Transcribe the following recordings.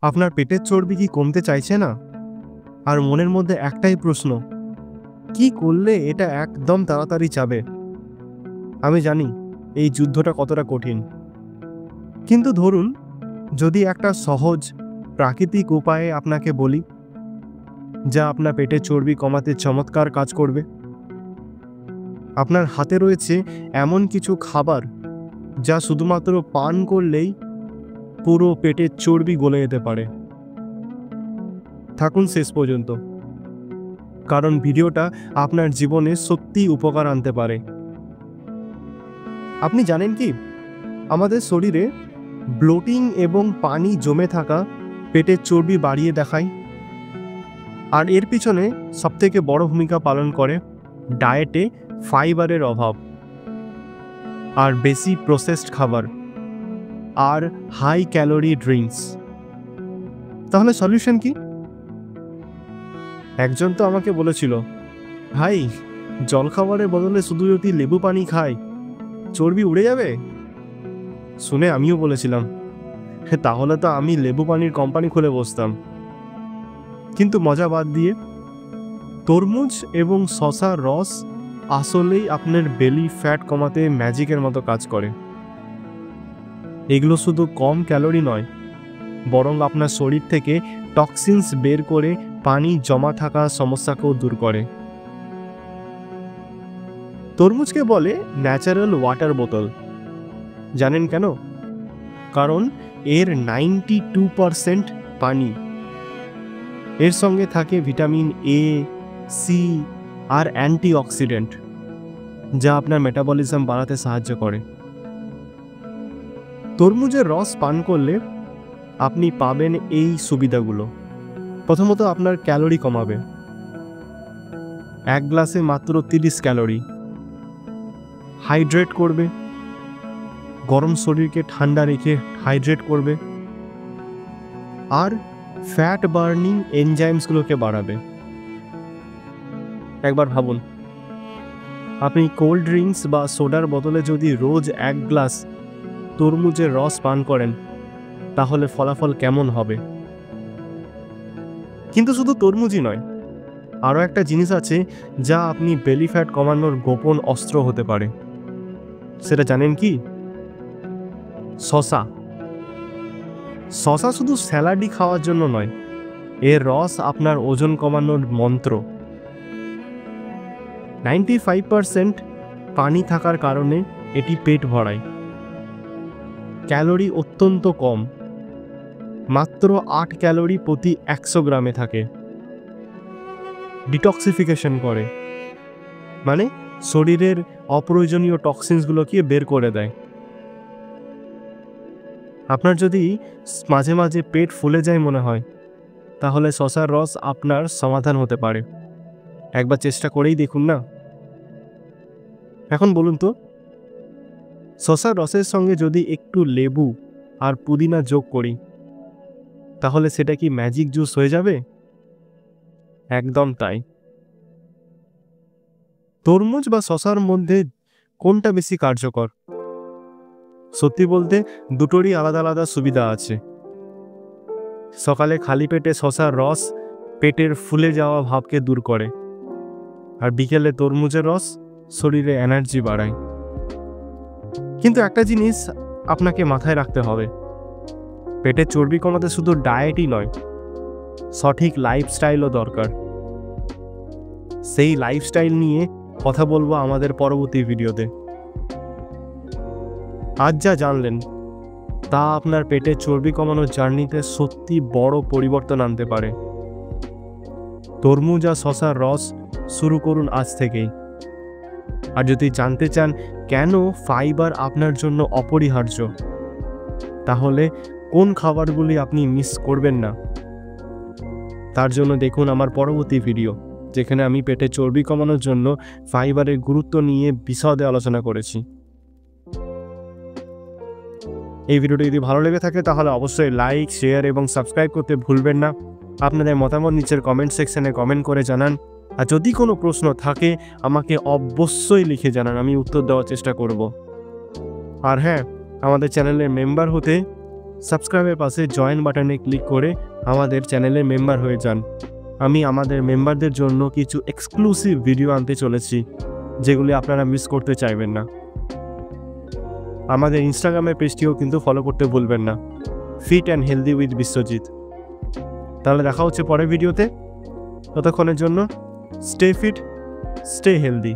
আপনার পেটের চর্বি কি কমতে চাইছে না? আর মনের মধ্যে একটাই প্রশ্ন, কি করলে এটা একদম তাড়াতাড়ি যাবে? আমি জানি এই যুদ্ধটা কতটা কঠিন, কিন্তু ধরুন যদি একটা সহজ প্রাকৃতিক উপায়ে আপনাকে বলি, যা আপনার পেটের চর্বি কমাতে চমৎকার কাজ করবে। আপনার হাতে রয়েছে এমন কিছু খাবার যা শুধুমাত্র পান করলেই পুরো পেটের চর্বি গলে যেতে পারে। থাকুন শেষ পর্যন্ত, কারণ ভিডিওটা আপনার জীবনে সত্যিই উপকার আনতে পারে। আপনি জানেন কি, আমাদের শরীরে ব্লোটিং এবং পানি জমে থাকা পেটের চর্বি বাড়িয়ে দেখায়। আর এর পিছনে সবথেকে বড় ভূমিকা পালন করে ডায়েটে ফাইবারের অভাব, আর বেশি প্রসেসড খাবার, আর হাই ক্যালোরি ড্রিঙ্কস। তাহলে সলিউশন কি? একজন তো আমাকে বলেছিল, ভাই জলখাবারের বদলে শুধু যদি লেবু পানি খাই চর্বি উড়ে যাবে। শুনে আমিও বলেছিলাম, তাহলে তো আমি লেবু পানির কোম্পানি খুলে বসতাম। কিন্তু মজা বাদ দিয়ে, তরমুজ এবং শসার রস আসলেই আপনার বেলি ফ্যাট কমাতে ম্যাজিকের মতো কাজ করে। এগুলো শুধু কম ক্যালোরি নয়, বরং আপনার শরীর থেকে টক্সিনস বের করে পানি জমা থাকা সমস্যাকেও দূর করে। তরমুজকে বলে ন্যাচারাল ওয়াটার বোতল। জানেন কেন? কারণ এর 92% পানি। এর সঙ্গে থাকে ভিটামিন এ, সি আর অ্যান্টিঅক্সিডেন্ট, যা আপনার মেটাবলিজম বাড়াতে সাহায্য করে। তরমুজের রস পান করলে আপনি পাবেন এই সুবিধাগুলো। প্রথমত, আপনার ক্যালোরি কমাবে। এক গ্লাসে মাত্র 30 ক্যালোরি। হাইড্রেট করবে, গরম শরীরকে ঠান্ডা রেখে হাইড্রেট করবে। আর ফ্যাট বার্নিং এনজাইমসগুলোকে বাড়াবে। একবার ভাবুন, আপনি কোল্ড ড্রিঙ্কস বা সোডার বদলে যদি রোজ 1 গ্লাস তরমুজের রস পান করেন, তাহলে ফলাফল কেমন হবে? কিন্তু শুধু তরমুজই নয়, আরও একটা জিনিস আছে যা আপনি বেলি ফ্যাট কমানোর গোপন অস্ত্র হতে পারে। সেটা জানেন কি? শসা। শসা শুধু স্যালাডই খাওয়ার জন্য নয়, এর রস আপনার ওজন কমানোর মন্ত্র। 95% পানি থাকার কারণে এটি পেট ভরায়। ক্যালোরি অত্যন্ত কম, মাত্র 8 ক্যালোরি প্রতি 100 গ্রামে থাকে। ডিটক্সিফিকেশন করে, মানে শরীরের অপ্রয়োজনীয় টক্সিনসগুলোকে বের করে দেয়। আপনার যদি মাঝে মাঝে পেট ফুলে যায় মনে হয়, তাহলে শসার রস আপনার সমাধান হতে পারে। একবার চেষ্টা করেই দেখুন না। এখন বলুন তো, শসার রসের সঙ্গে যদি একটু লেবু আর পুদিনা যোগ করি, তাহলে সেটা কি ম্যাজিক জুস হয়ে যাবে? একদম তাই। তরমুজ বা শসার মধ্যে কোনটা বেশি কার্যকর? সত্যি বলতে দুটোরই আলাদা আলাদা সুবিধা আছে। সকালে খালি পেটে শসার রস পেটের ফুলে যাওয়া ভাবকে দূর করে, আর বিকেলে তরমুজের রস শরীরে এনার্জি বাড়ায়। কিন্তু একটা জিনিস আপনাকে মাথায় রাখতে হবে, পেটের চর্বি কমাতে শুধু ডায়েটই নয়, সঠিক লাইফস্টাইলও দরকার। সেই লাইফস্টাইল নিয়ে কথা বলবো আমাদের পরবর্তী ভিডিওতে। আজ যা জানলেন তা আপনার পেটের চর্বি কমানোর জার্নিতে সত্যি বড় পরিবর্তন আনতে পারে। তরমুজ আর শসার রস শুরু করুন আজ থেকেই। আর যদি জানতে চান কেন ফাইবার আপনার জন্য অপরিহার্য, তাহলে কোন খাবারগুলি আপনি মিস করবেন না, তার জন্য দেখুন আমার পরবর্তী ভিডিও, যেখানে আমি পেটের চর্বি কমানোর জন্য ফাইবারের গুরুত্ব নিয়ে বিশদে আলোচনা করেছি। এই ভিডিওটি যদি ভালো লেগে থাকে তাহলে অবশ্যই লাইক, শেয়ার এবং সাবস্ক্রাইব করতে ভুলবেন না। আপনাদের মতামত নিচের কমেন্ট সেকশনে কমেন্ট করে জানান। আর যদি কোনো প্রশ্ন থাকে আমাকে অবশ্যই লিখে জানান, আমি উত্তর দেওয়ার চেষ্টা করব। আর হ্যাঁ, আমাদের চ্যানেলের মেম্বার হতে সাবস্ক্রাইবের পাশে জয়েন বাটনে ক্লিক করে আমাদের চ্যানেলের মেম্বার হয়ে যান। আমি আমাদের মেম্বারদের জন্য কিছু এক্সক্লুসিভ ভিডিও আনতে চলেছি, যেগুলি আপনারা মিস করতে চাইবেন না। আমাদের ইনস্টাগ্রামের পেজটিও কিন্তু ফলো করতে ভুলবেন না, fit and healthy with Biswajit. তাহলে দেখা হচ্ছে পরের ভিডিওতে। ততক্ষণের জন্য স্টে ফিট, স্টে হেলদি।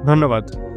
ধন্যবাদ।